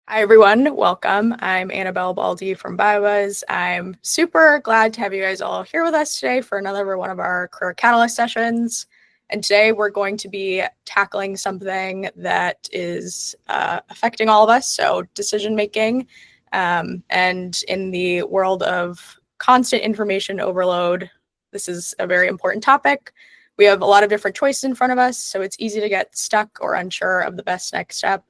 Hi, everyone. Welcome. I'm Annabelle Baldi from BioBuzz. I'm super glad to have you guys all here with us today for another one of our Career Catalyst sessions. And today we're going to be tackling something that is affecting all of us, so decision making. And in the world of constant information overload, this is a very important topic. We have a lot of different choices in front of us, so it's easy to get stuck or unsure of the best next step.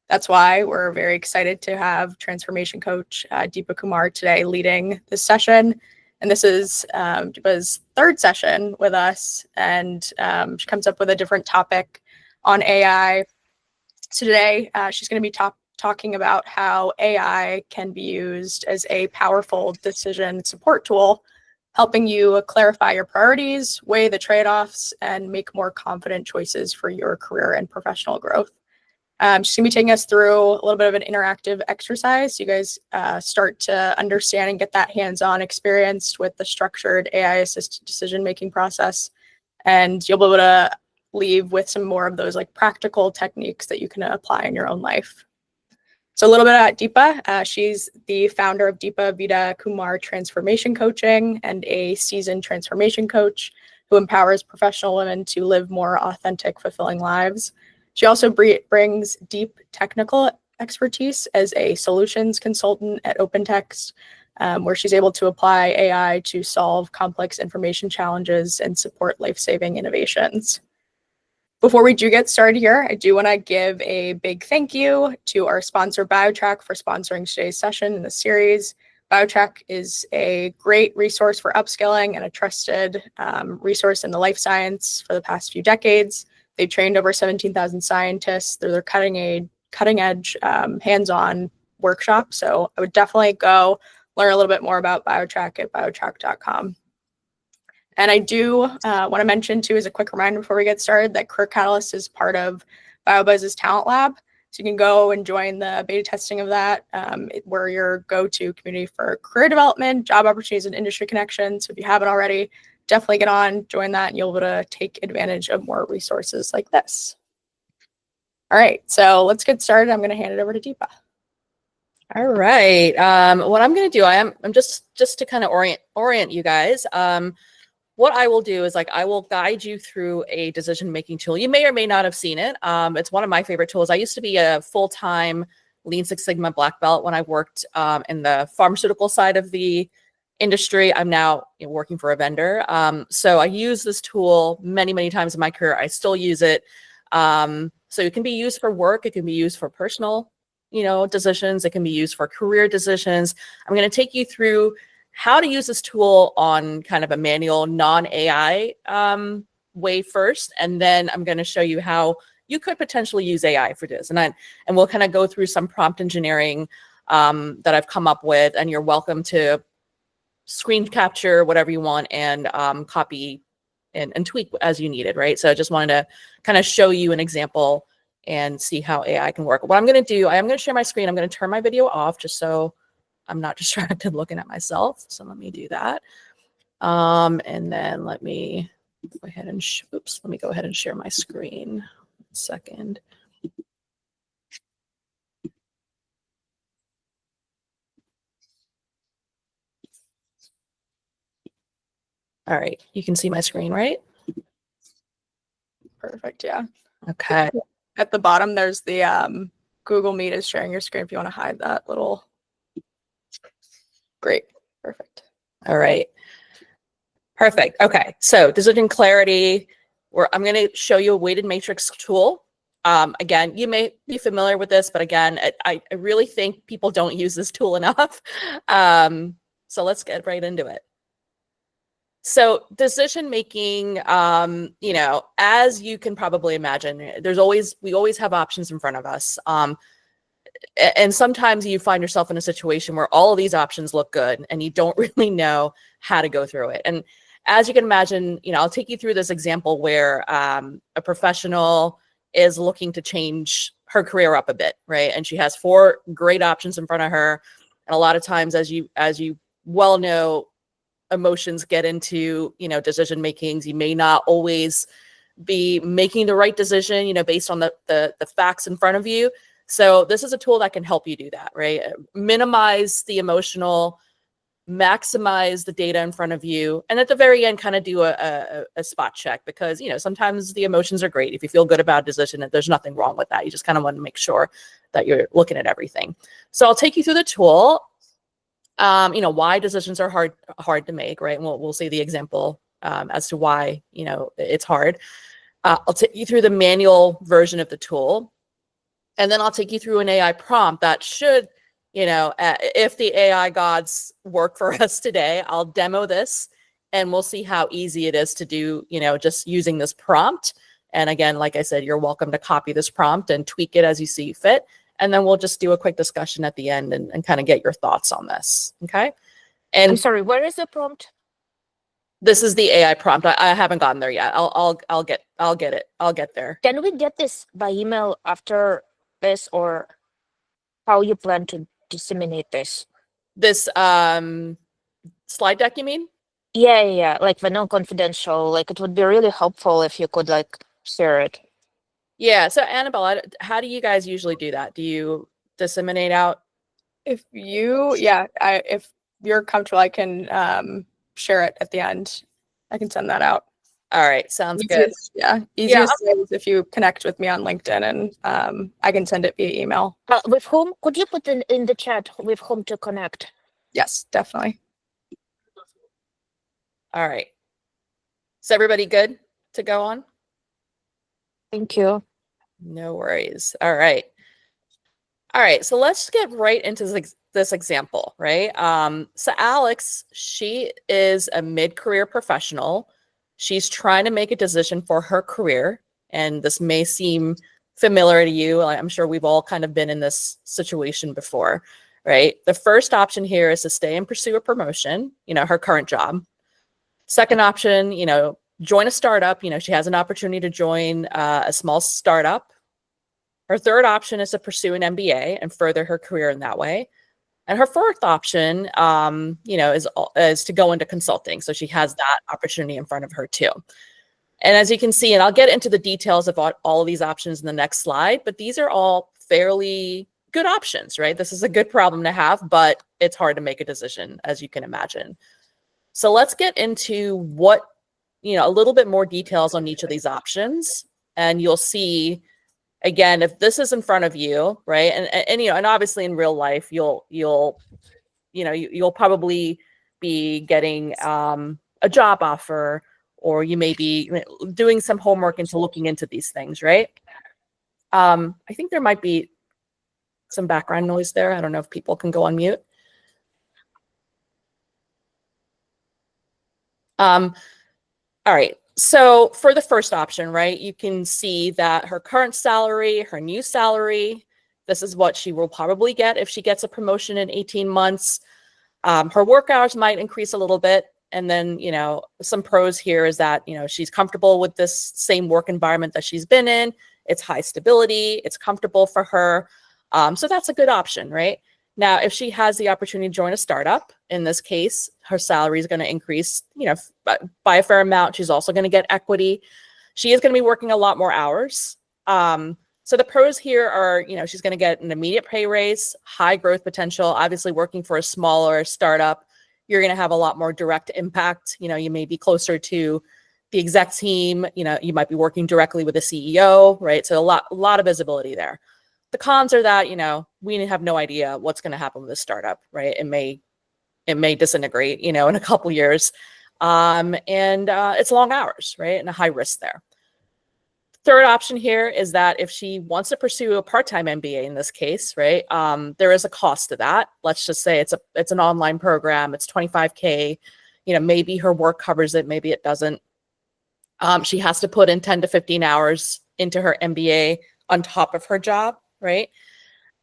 That's why we're very excited to have transformation coach Deepa Kumar today leading this session. And this is Deepa's third session with us, and she comes up with a different topic on AI. So today she's going to be talking about how AI can be used as a powerful decision support tool, helping you clarify your priorities, weigh the trade-offs, and make more confident choices for your career and professional growth. She's going to be taking us through a little bit of an interactive exercise so you guys start to understand and get that hands-on experience with the structured AI-assisted decision-making process. And you'll be able to leave with some more of those like practical techniques that you can apply in your own life. So a little bit about Deepa. She's the founder of Deepa Kumar Transformation Coaching and a seasoned transformation coach who empowers professional women to live more authentic, fulfilling lives. She also brings deep technical expertise as a solutions consultant at OpenText, where she's able to apply AI to solve complex information challenges and support life-saving innovations. Before we do get started here, I do want to give a big thank you to our sponsor, BioTrack, for sponsoring today's session in the series. BioTrack is a great resource for upskilling and a trusted resource in the life science for the past few decades. They've trained over 17,000 scientists through their cutting edge hands-on workshop. So I would definitely go learn a little bit more about BioTrack at biotrack.com. And I do want to mention too, as a quick reminder before we get started, that Career Catalyst is part of BioBuzz's Talent Lab. So you can go and join the beta testing of that. We're your go-to community for career development, job opportunities, and industry connections. So if you haven't already, definitely get on, join that, and you'll be able to take advantage of more resources like this. All right, so let's get started. I'm going to hand it over to Deepa. All right. What I'm going to do, I'm just to kind of orient you guys. What I will do is I will guide you through a decision-making tool. You may or may not have seen it. It's one of my favorite tools. I used to be a full-time Lean Six Sigma black belt when I worked in the pharmaceutical side of the industry. I'm now working for a vendor. So I use this tool many times in my career. I still use it. So it can be used for work. It can be used for personal, decisions. It can be used for career decisions. I'm going to take you through how to use this tool on kind of a manual, non-AI way first. And then I'm going to show you how you could potentially use AI for this. And we'll kind of go through some prompt engineering that I've come up with. And you're welcome to screen capture whatever you want and copy and tweak as you need it, right? So I just wanted to kind of show you an example and see how AI can work. What I'm going to do, I am going to share my screen. I'm going to turn my video off just so I'm not distracted looking at myself. So let me do that. And then let me go ahead and, let me go ahead and share my screen. 1 second. All right, you can see my screen, right? Perfect, yeah. Okay. At the bottom, there's the Google Meet is sharing your screen if you want to hide that little. Great, perfect. All right. Perfect. Okay, so decision clarity. I'm going to show you a weighted matrix tool. Again, you may be familiar with this, but again, I really think people don't use this tool enough. So let's get right into it. So decision making, as you can probably imagine, we always have options in front of us. And sometimes you find yourself in a situation where all of these options look good and you don't really know how to go through it. And as you can imagine, I'll take you through this example where a professional is looking to change her career up a bit, right? And she has 4 great options in front of her. And a lot of times, as you well know, emotions get into, decision makings. You may not always be making the right decision, based on the facts in front of you. So this is a tool that can help you do that, right? Minimize the emotional, maximize the data in front of you, and at the very end kind of do a spot check, because sometimes the emotions are great. If you feel good about a decision, there's nothing wrong with that. You just kind of want to make sure that you're looking at everything. So I'll take you through the tool. Why decisions are hard to make, right? And we'll see the example as to why it's hard. I'll take you through the manual version of the tool, and then I'll take you through an AI prompt that should, if the AI gods work for us today, I'll demo this and we'll see how easy it is to do, just using this prompt. And again, like I said, you're welcome to copy this prompt and tweak it as you see fit. And then we'll just do a quick discussion at the end and kind of get your thoughts on this. Okay. And I'm sorry, where is the prompt? This is the AI prompt. I haven't gotten there yet. I'll get it. I'll get there. Can we get this by email after this, or how you plan to disseminate this? This slide deck, you mean? Yeah. Like the non-confidential, like it would be really helpful if you could like share it. Yeah. So Annabelle, how do you guys usually do that? Do you disseminate out? If you're comfortable, I can share it at the end. I can send that out. All right. Sounds good. Easiest way is if you connect with me on LinkedIn, and I can send it via email. With whom? Could you put in the chat with whom to connect? Yes, definitely. All right. Is everybody good to go on? Thank you. No worries. All right. So let's get right into this example, right? So Alex, she is a mid-career professional. She's trying to make a decision for her career, and this may seem familiar to you. I'm sure we've all kind of been in this situation before, right? The first option here is to stay and pursue a promotion, her current job. Second option, join a startup. She has an opportunity to join a small startup. Her third option is to pursue an MBA and further her career in that way. And her fourth option, is to go into consulting. So she has that opportunity in front of her too. And as you can see, and I'll get into the details about all of these options in the next slide, but these are all fairly good options, right? This is a good problem to have, but it's hard to make a decision, as you can imagine. So let's get into a little bit more details on each of these options, and you'll see. Again, if this is in front of you, right, and obviously in real life, you'll probably be getting a job offer, or you may be doing some homework into looking into these things, right? I think there might be some background noise there. I don't know if people can go on mute. All right. So for the first option, right, you can see that her current salary, her new salary, this is what she will probably get if she gets a promotion in 18 months. Her work hours might increase a little bit. And then, some pros here is that, she's comfortable with this same work environment that she's been in. It's high stability. It's comfortable for her. So that's a good option, right? Now, if she has the opportunity to join a startup, in this case, her salary is going to increase, by a fair amount. She's also going to get equity. She is going to be working a lot more hours. So the pros here are, she's going to get an immediate pay raise, high growth potential. Obviously, working for a smaller startup, you're going to have a lot more direct impact. You may be closer to the exec team. You might be working directly with the CEO, right? So a lot of visibility there. The cons are that, we have no idea what's going to happen with this startup, right? It may disintegrate, in a couple years. And it's long hours, right? And a high risk there. Third option here is that if she wants to pursue a part-time MBA in this case, right, there is a cost to that. Let's just say it's an online program. It's $25K. Maybe her work covers it. Maybe it doesn't. She has to put in 10 to 15 hours into her MBA on top of her job, right?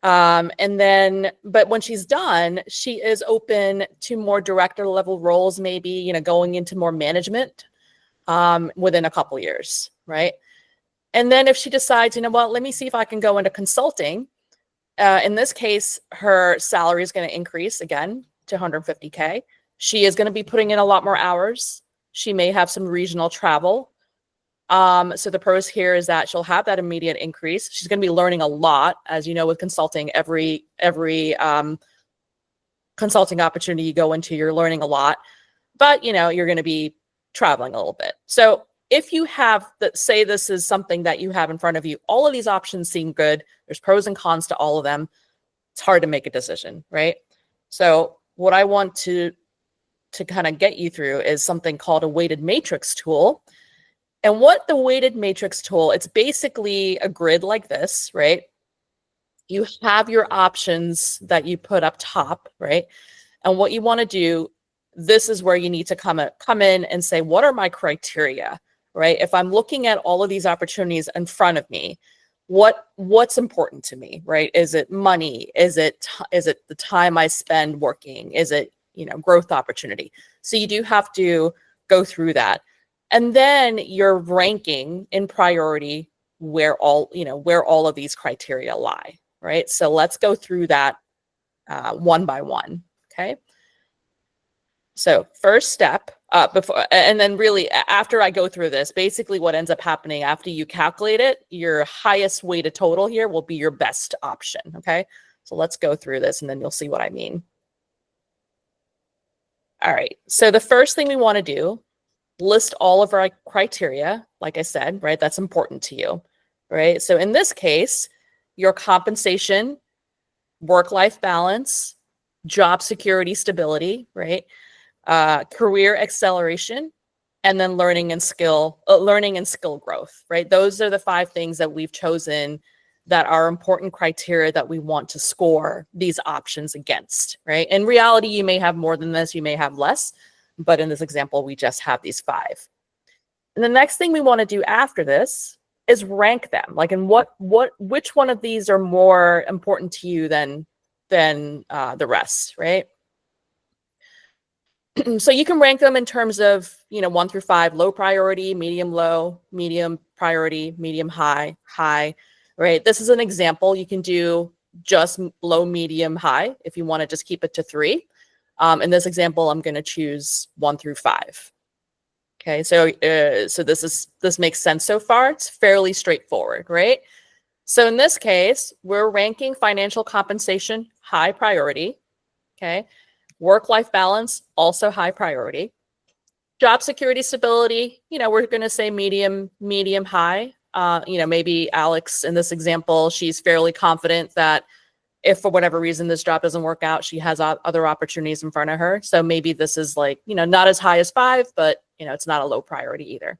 But when she's done, she is open to more director level roles, maybe, going into more management within a couple years, right? And then if she decides, let me see if I can go into consulting. In this case, her salary is going to increase again to 150K. She is going to be putting in a lot more hours. She may have some regional travel. So the pros here is that she'll have that immediate increase. She's going to be learning a lot. As you know, with consulting, every consulting opportunity you go into, you're learning a lot, but you're going to be traveling a little bit. So if you have that, say this is something that you have in front of you, all of these options seem good. There's pros and cons to all of them. It's hard to make a decision, right? So what I want to kind of get you through is something called a weighted matrix tool. And what the weighted matrix tool, it's basically a grid like this, right? You have your options that you put up top, right? And what you want to do, this is where you need to come in and say, what are my criteria, right? If I'm looking at all of these opportunities in front of me, what's important to me, right? Is it money? Is it the time I spend working? Is it, growth opportunity? So you do have to go through that. And then you're ranking in priority where all of these criteria lie, right? So let's go through that one by one, okay? So first step, and then really after I go through this, basically what ends up happening after you calculate it, your highest weighted total here will be your best option, okay? So let's go through this and then you'll see what I mean. All right, so the first thing we want to do, list all of our criteria, like I said, right? That's important to you, right? So in this case, your compensation, work-life balance, job security, stability, right? Career acceleration, and then learning and skill growth, right? Those are the 5 things that we've chosen that are important criteria that we want to score these options against, right? In reality, you may have more than this, you may have less, but in this example, we just have these 5. And the next thing we want to do after this is rank them. Like, in which one of these are more important to you than the rest, right? So you can rank them in terms of, 1 through 5, low priority, medium low, medium priority, medium high, high, right? This is an example. You can do just low, medium, high if you want to just keep it to 3. In this example, I'm going to choose 1 through 5. Okay, so this makes sense so far. It's fairly straightforward, right? So in this case, we're ranking financial compensation high priority. Okay, work-life balance also high priority. Job security, stability, we're going to say medium, high. Maybe Alex in this example, she's fairly confident that if for whatever reason this job doesn't work out, she has other opportunities in front of her. So maybe this is like, not as high as 5, but it's not a low priority either.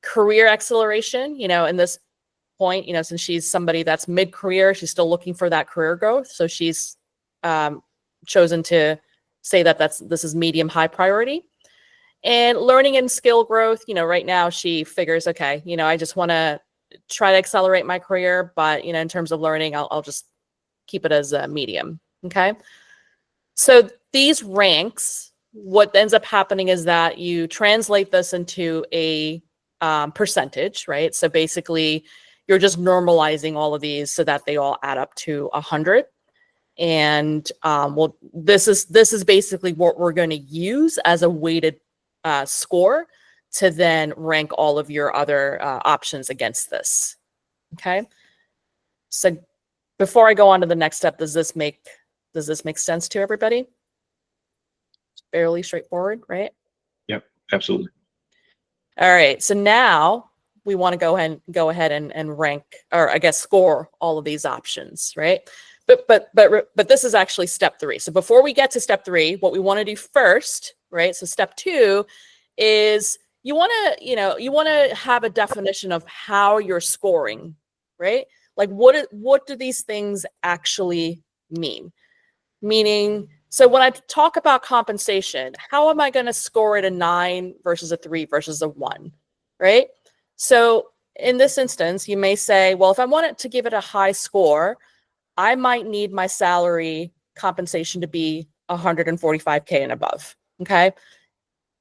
Career acceleration, in this point, since she's somebody that's mid-career, she's still looking for that career growth. So she's chosen to say that this is medium high priority. And learning and skill growth, right now she figures, okay, I just want to try to accelerate my career, but in terms of learning, I'll just keep it as a medium. Okay. So these ranks, what ends up happening is that you translate this into a percentage, right? So basically you're just normalizing all of these so that they all add up to 100. And this is basically what we're going to use as a weighted score to then rank all of your other options against this. Okay. So before I go on to the next step, does this make sense to everybody? It's fairly straightforward, right? Yep, absolutely. All right. So now we want to go ahead and rank, or I guess score all of these options, right? But this is actually step 3. So before we get to step 3, what we want to do first, right? So step 2 is you want to have a definition of how you're scoring, right? Like what do these things actually mean? Meaning, so when I talk about compensation, how am I going to score it a 9 versus a 3 versus a 1, right? So in this instance, you may say, well, if I wanted to give it a high score, I might need my salary compensation to be 145K and above, okay?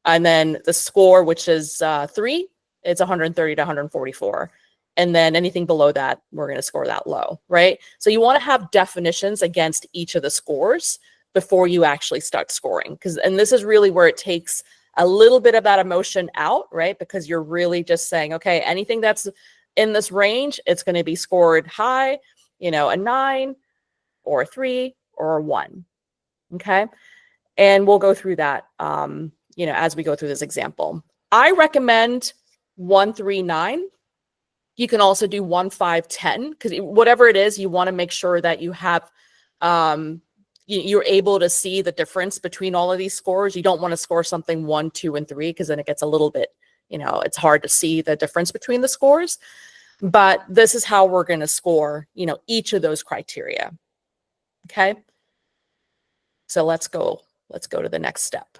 And then the score, which is 3, it's 130 to 144. And then anything below that, we're going to score that low, right? So you want to have definitions against each of the scores before you actually start scoring. And this is really where it takes a little bit of that emotion out, right? Because you're really just saying, okay, anything that's in this range, it's going to be scored high, you know, a 9 or a 3 or a 1. Okay. And we'll go through that, you know, as we go through this example. I recommend 1, 3, 9. You can also do 1, 5, 10, because whatever it is, you want to make sure that you have, you're able to see the difference between all of these scores. You don't want to score something 1, 2, and 3, because then it gets a little bit, you know, it's hard to see the difference between the scores. But this is how we're going to score, you know, each of those criteria. Okay. So let's go to the next step.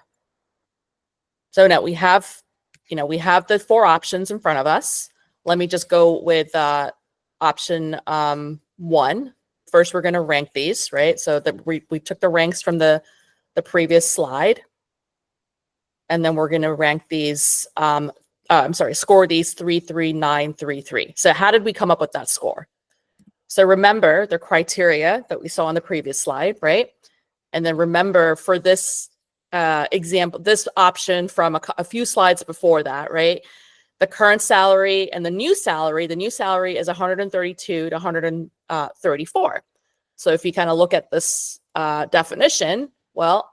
So now we have, you know, we have the 4 options in front of us. Let me just go with option 1. First, we're going to rank these, right? So that we took the ranks from the previous slide. And then we're going to rank these, score these 3, 3, 9, 3, 3. So how did we come up with that score? So remember the criteria that we saw on the previous slide, right? And then remember for this example, this option from a few slides before that, right? The current salary and the new salary is 132 to 134. So if you kind of look at this definition, well,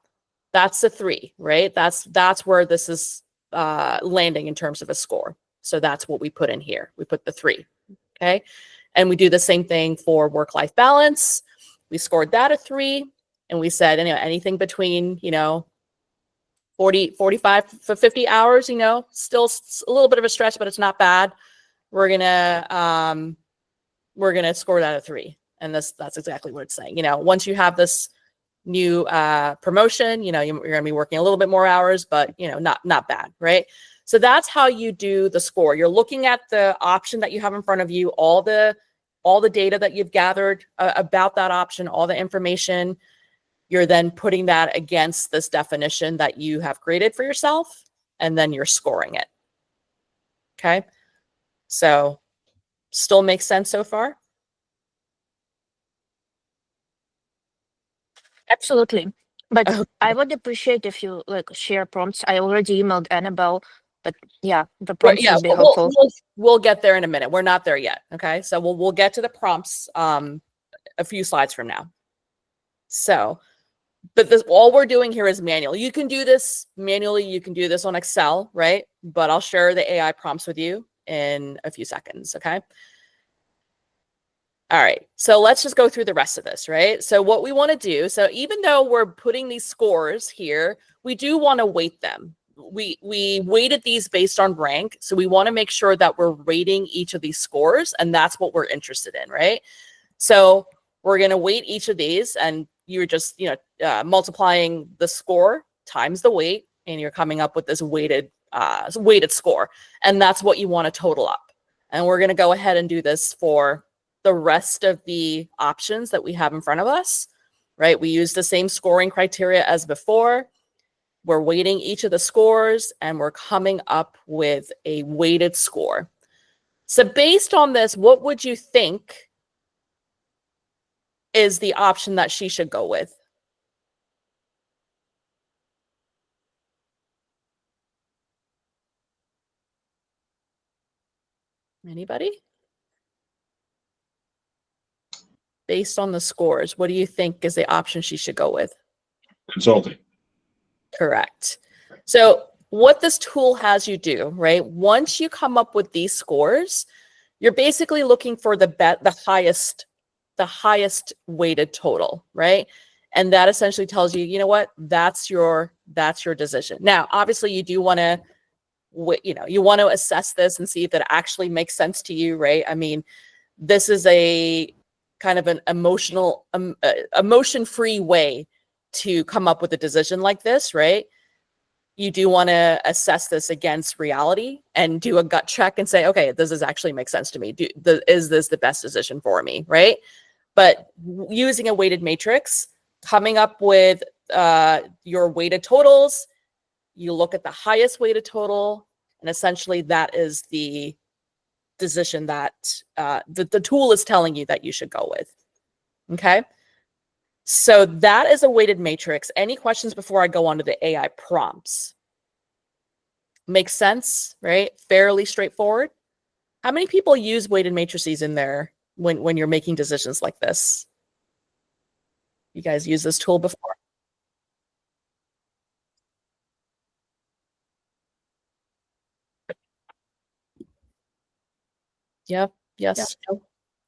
that's a 3, right? That's where this is landing in terms of a score. So that's what we put in here. We put the 3, okay? And we do the same thing for work-life balance. We scored that a 3, and we said, you know, anything between, you know, 45 to 50 hours, you know, still a little bit of a stretch, but it's not bad. We're gonna score that a 3, and that's exactly what it's saying. You know, once you have this new promotion, you know, you're gonna be working a little bit more hours, but you know, not bad, right? So that's how you do the score. You're looking at the option that you have in front of you, all the data that you've gathered about that option, all the information. You're then putting that against this definition that you have created for yourself, and then you're scoring it. Okay. So still makes sense so far? Absolutely. But Okay. I would appreciate if you like share prompts. I already emailed Annabelle, but yeah, the Right, prompts yeah, would be helpful. we'll get there in a minute. We're not there yet. Okay. So we'll get to the prompts a few slides from now. So, but all we're doing here is manual. You can do this manually. You can do this on Excel, right? But I'll share the AI prompts with you in a few seconds. Okay. All right. So let's just go through the rest of this, right? So what we want to do, so even though we're putting these scores here, we do want to weight them. We weighted these based on rank. So we want to make sure that we're rating each of these scores, and that's what we're interested in, right? So we're going to weight each of these, and you're just, you know, multiplying the score times the weight, and you're coming up with this weighted score. And that's what you want to total up. And we're going to go ahead and do this for the rest of the options that we have in front of us, right? We use the same scoring criteria as before. We're weighting each of the scores, and we're coming up with a weighted score. So based on this, what would you think is the option that she should go with? Anybody? Based on the scores, what do you think is the option she should go with? Consulting. Correct. So what this tool has you do, right? Once you come up with these scores, you're basically looking for the highest weighted total, right? And that essentially tells you, you know what, that's your decision. Now, obviously, you do want to, you know, you want to assess this and see if it actually makes sense to you, right? I mean, this is a kind of an emotion-free way to come up with a decision like this, right? You do want to assess this against reality and do a gut check and say, okay, does this actually make sense to me? Is this the best decision for me, right? But using a weighted matrix, coming up with your weighted totals, you look at the highest weighted total, and essentially that is the decision that the tool is telling you that you should go with. Okay. So that is a weighted matrix. Any questions before I go on to the AI prompts? Makes sense, right? Fairly straightforward. How many people use weighted matrices in there when you're making decisions like this? You guys use this tool before? Yep. Yes. No.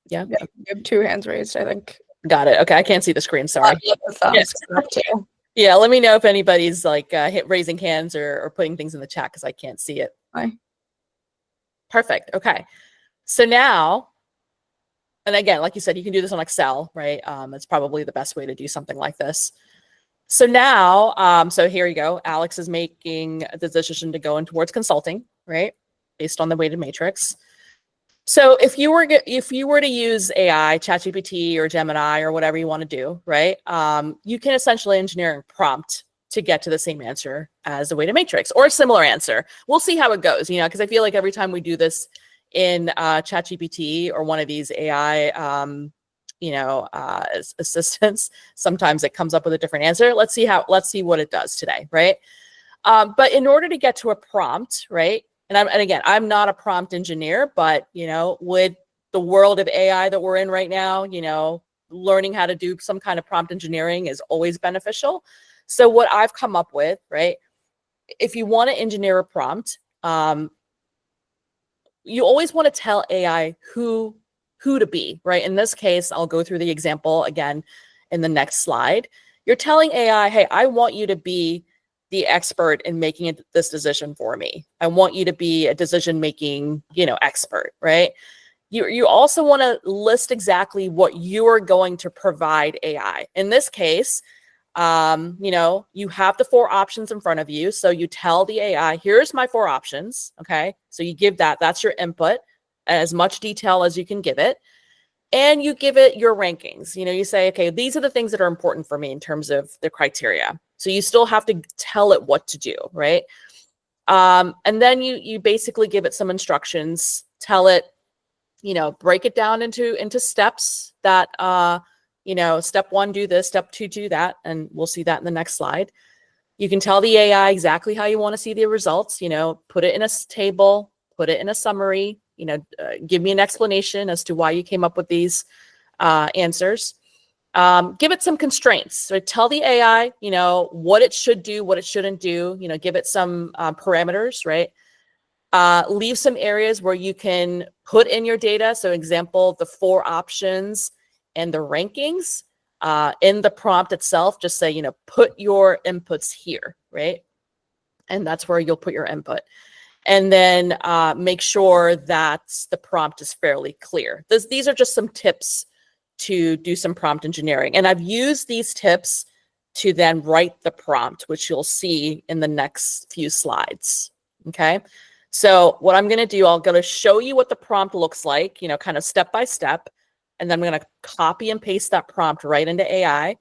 Yeah. Yeah, you have 2 hands raised, I think. Got it. Okay. I can't see the screen. Sorry. The thumbs up too. Yeah. Let me know if anybody's like raising hands or putting things in the chat because I can't see it. Hi. Perfect. Okay. So now, and again, like you said, you can do this on Excel, right? It's probably the best way to do something like this. So now, so here you go. Alex is making the decision to go in towards consulting, right? Based on the weighted matrix. So if you were to use AI, ChatGPT or Gemini or whatever you want to do, right? You can essentially engineer a prompt to get to the same answer as the weighted matrix or a similar answer. We'll see how it goes, because I feel like every time we do this in ChatGPT or one of these AI, assistants, sometimes it comes up with a different answer. Let's see what it does today, right? But in order to get to a prompt, right? And again, I'm not a prompt engineer, but with the world of AI that we're in right now, learning how to do some kind of prompt engineering is always beneficial. So what I've come up with, right? If you want to engineer a prompt, you always want to tell AI who to be, right? In this case, I'll go through the example again in the next slide. You're telling AI, hey, I want you to be the expert in making this decision for me. I want you to be a decision-making, expert, right? You also want to list exactly what you are going to provide AI. In this case, you have the 4 options in front of you. So you tell the AI, here's my 4 options. Okay. So you give that's your input, as much detail as you can give it. And you give it your rankings. You say, okay, these are the things that are important for me in terms of the criteria. So you still have to tell it what to do, right? And then you basically give it some instructions, tell it, break it down into steps that, step 1, do this, step 2, do that. And we'll see that in the next slide. You can tell the AI exactly how you want to see the results, put it in a table, put it in a summary, give me an explanation as to why you came up with these answers. Give it some constraints. So tell the AI, what it should do, what it shouldn't do, give it some parameters, right? Leave some areas where you can put in your data. So example, the 4 options and the rankings in the prompt itself, just say, put your inputs here, right? And that's where you'll put your input. And then make sure that the prompt is fairly clear. These are just some tips to do some prompt engineering. And I've used these tips to then write the prompt, which you'll see in the next few slides. Okay. So what I'm going to do, I'm going to show you what the prompt looks like, kind of step by step. And then I'm going to copy and paste that prompt right into AI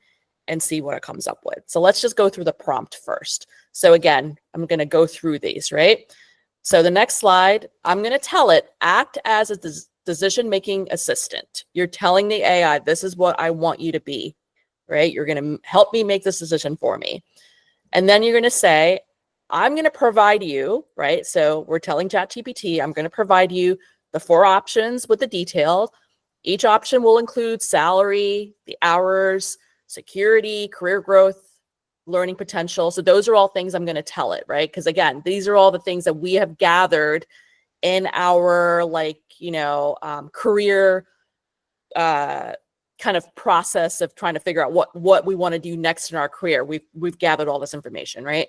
and see what it comes up with. So let's just go through the prompt first. So again, I'm going to go through these, right? So the next slide, I'm going to tell it, act as a decision-making assistant. You're telling the AI, this is what I want you to be, right? You're going to help me make this decision for me. And then you're going to say, I'm going to provide you, right? So we're telling ChatGPT, I'm going to provide you the 4 options with the detail. Each option will include salary, the hours, security, career growth, learning potential. So those are all things I'm going to tell it, right? Because again, these are all the things that we have gathered in our career kind of process of trying to figure out what we want to do next in our career. We've gathered all this information, right?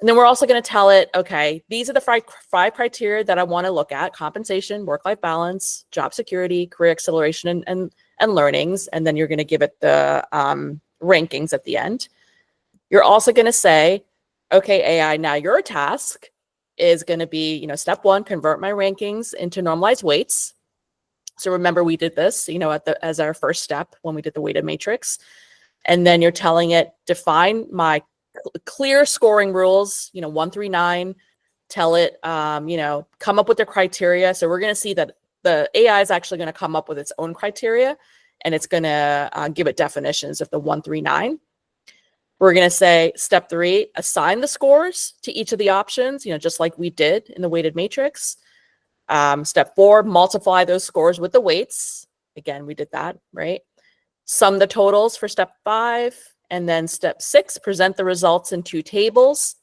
And then we're also going to tell it, okay, these are the 5 criteria that I want to look at: compensation, work-life balance, job security, career acceleration, and learnings. And then you're going to give it the rankings at the end. You're also going to say, okay, AI, now your task is going to be, step 1, convert my rankings into normalized weights. So remember, we did this, as our first step when we did the weighted matrix. And then you're telling it, define my clear scoring rules, 1 through 9. Tell it, come up with the criteria. So we're going to see that the AI is actually going to come up with its own criteria, and it's going to give it definitions of the 1 through 9. We're going to say step 3, assign the scores to each of the options, just like we did in the weighted matrix. Step 4, multiply those scores with the weights. Again, we did that, right? Sum the totals for step 5. And then step 6, present the results in 2 tables.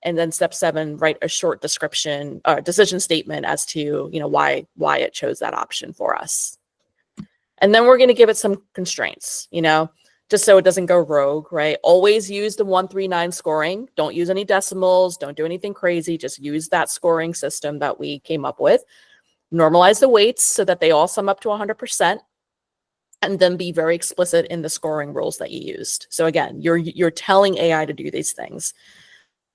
And then step 7, write a short description or decision statement as to, why it chose that option for us. And then we're going to give it some constraints, just so it doesn't go rogue, right? Always use the 139 scoring. Don't use any decimals. Don't do anything crazy. Just use that scoring system that we came up with. Normalize the weights so that they all sum up to 100%. And then be very explicit in the scoring rules that you used. So again, you're telling AI to do these things.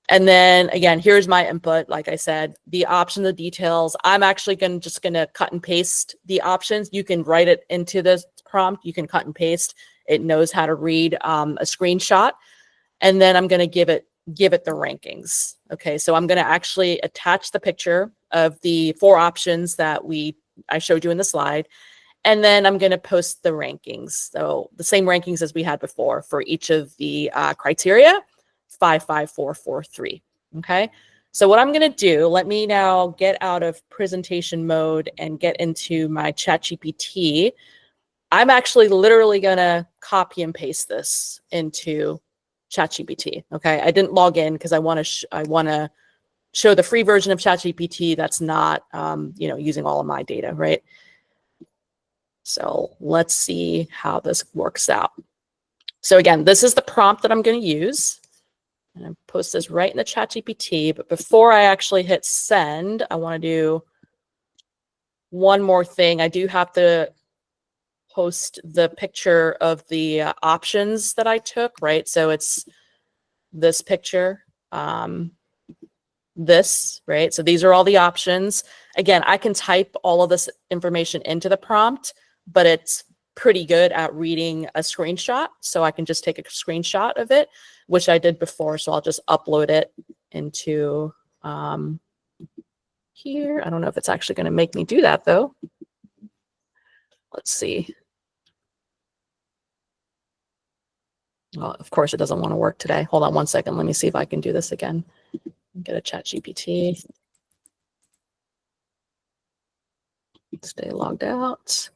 And then again, here's my input. Like I said, the option, the details, I'm actually just going to cut and paste the options. You can write it into the prompt. You can cut and paste. It knows how to read a screenshot. And then I'm going to give it the rankings. Okay, so I'm going to actually attach the picture of the 4 options that I showed you in the slide. And then I'm going to post the rankings. So the same rankings as we had before for each of the criteria, 5, 5, 4, 4, 3. Okay. So what I'm going to do, let me now get out of presentation mode and get into my ChatGPT. I'm actually literally going to copy and paste this into ChatGPT. Okay. I didn't log in because I want to show the free version of ChatGPT that's not, using all of my data, right? So let's see how this works out. So again, this is the prompt that I'm going to use. And I post this right in the ChatGPT. But before I actually hit send, I want to do one more thing. I do have to post the picture of the options that I took, right? So it's this picture, this, right? So these are all the options. Again, I can type all of this information into the prompt, but it's pretty good at reading a screenshot. So I can just take a screenshot of it, which I did before. So I'll just upload it into here. I don't know if it's actually going to make me do that though. Let's see. Well, of course it doesn't want to work today. Hold on one second. Let me see if I can do this again. Get a ChatGPT. Stay logged out.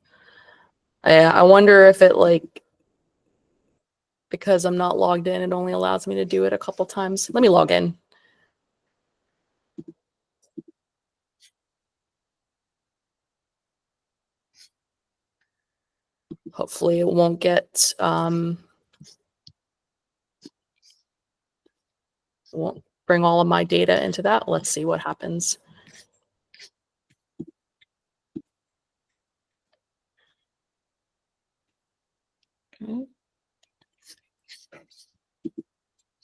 I wonder if it because I'm not logged in, it only allows me to do it a couple times. Let me log in. Hopefully it won't get, won't bring all of my data into that. Let's see what happens. Okay.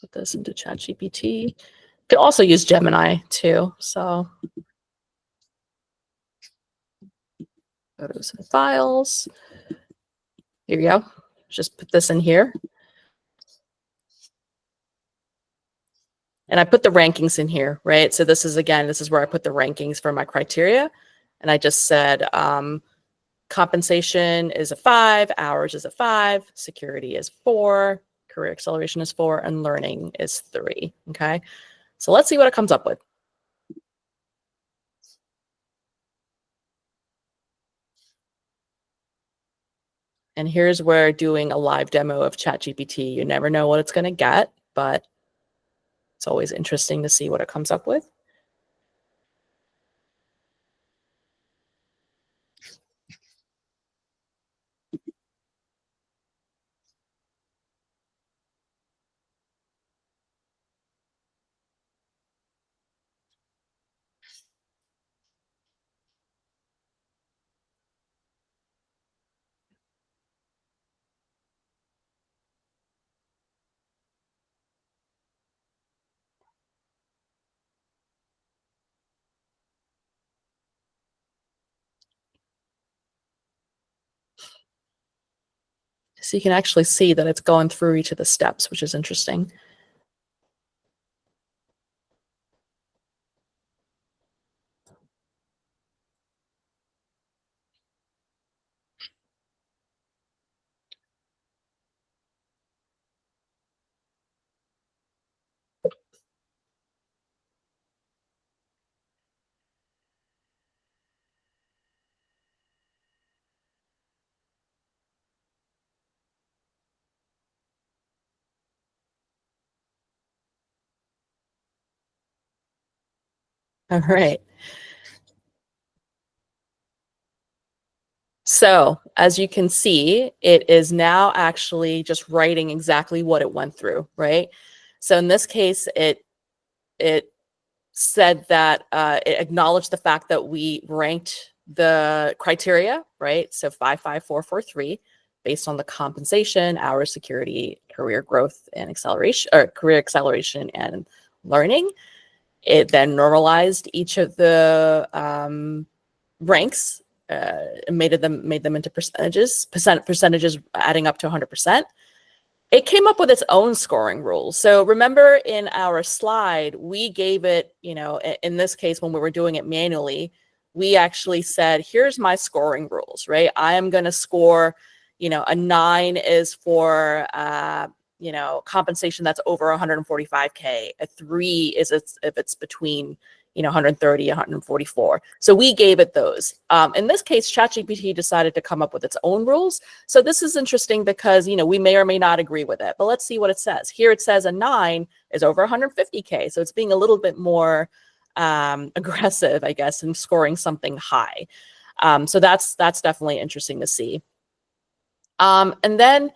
Put this into ChatGPT. Could also use Gemini too. So photos and files. Here you go. Just put this in here. And I put the rankings in here, right? So this is where I put the rankings for my criteria. And I just said compensation is a 5, hours is a 5, security is 4, career acceleration is 4, and learning is 3. Okay. So let's see what it comes up with. And here's where doing a live demo of ChatGPT, you never know what it's going to get, but it's always interesting to see what it comes up with. So you can actually see that it's going through each of the steps, which is interesting. All right. So as you can see, it is now actually just writing exactly what it went through, right? So in this case, it said that it acknowledged the fact that we ranked the criteria, right? So 55443 based on the compensation, hours, security, career growth and acceleration, or career acceleration and learning. It then normalized each of the ranks, made them into percentages adding up to 100%. It came up with its own scoring rules. So remember in our slide, we gave it, you know, in this case, when we were doing it manually, we actually said, here's my scoring rules, right? I am going to score, you know, a 9 is for, you know, compensation that's over 145K. A 3 is if it's between, you know, 130, 144. So we gave it those. In this case, ChatGPT decided to come up with its own rules. So this is interesting because, you know, we may or may not agree with it, but let's see what it says. Here it says a 9 is over 150K. So it's being a little bit more aggressive, I guess, in scoring something high. So that's definitely interesting to see. And then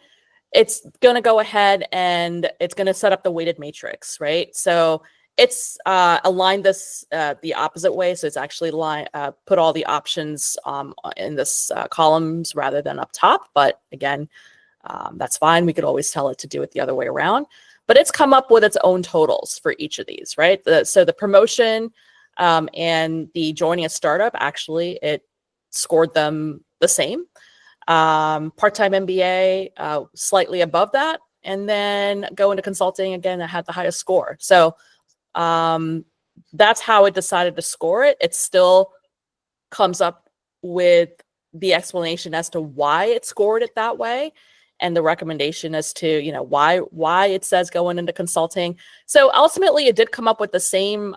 it's going to go ahead and it's going to set up the weighted matrix, right? So it's aligned this the opposite way. So it's actually put all the options in this columns rather than up top. But again, that's fine. We could always tell it to do it the other way around. But it's come up with its own totals for each of these, right? So the promotion and the joining a startup, actually, it scored them the same. Part-time MBA, slightly above that. And then go into consulting, again, that had the highest score. So that's how it decided to score it. It still comes up with the explanation as to why it scored it that way and the recommendation as to, you know, why it says going into consulting. So ultimately it did come up with the same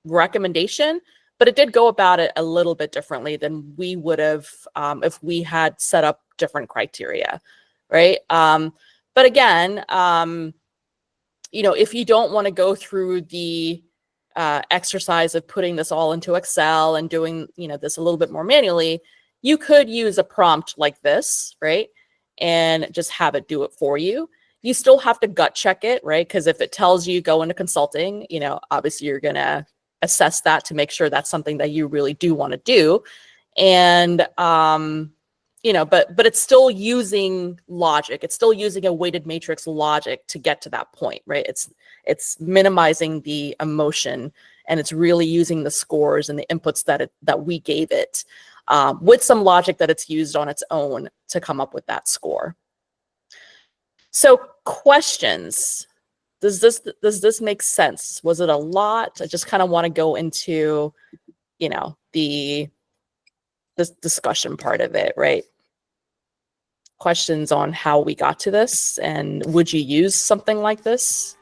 recommendation, but it did go about it a little bit differently than we would have if we had set up different criteria, right? But again, you know, if you don't want to go through the exercise of putting this all into Excel and doing, you know, this a little bit more manually, you could use a prompt like this, right? And just have it do it for you. You still have to gut check it, right? Because if it tells you go into consulting, you know, obviously you're going to assess that to make sure that's something that you really do want to do. And, you know, but it's still using logic. It's still using a weighted matrix logic to get to that point, right? It's minimizing the emotion and it's really using the scores and the inputs that we gave it with some logic that it's used on its own to come up with that score. So questions. Does this make sense? Was it a lot? I just kind of want to go into, you know, this discussion part of it, right? Questions on how we got to this, and would you use something like this?